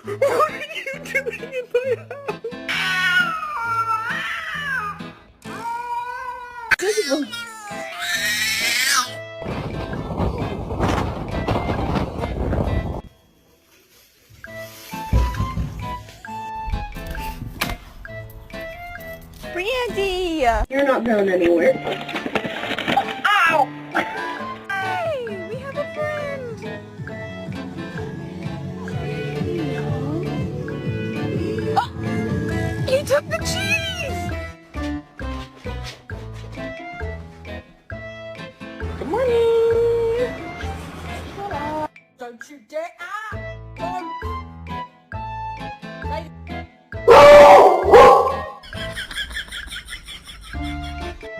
What are you doing in my house? Brandy! You're not going anywhere. Ow! Hey, we have a friend! Oh, he took the cheese! Good morning! Don't you dare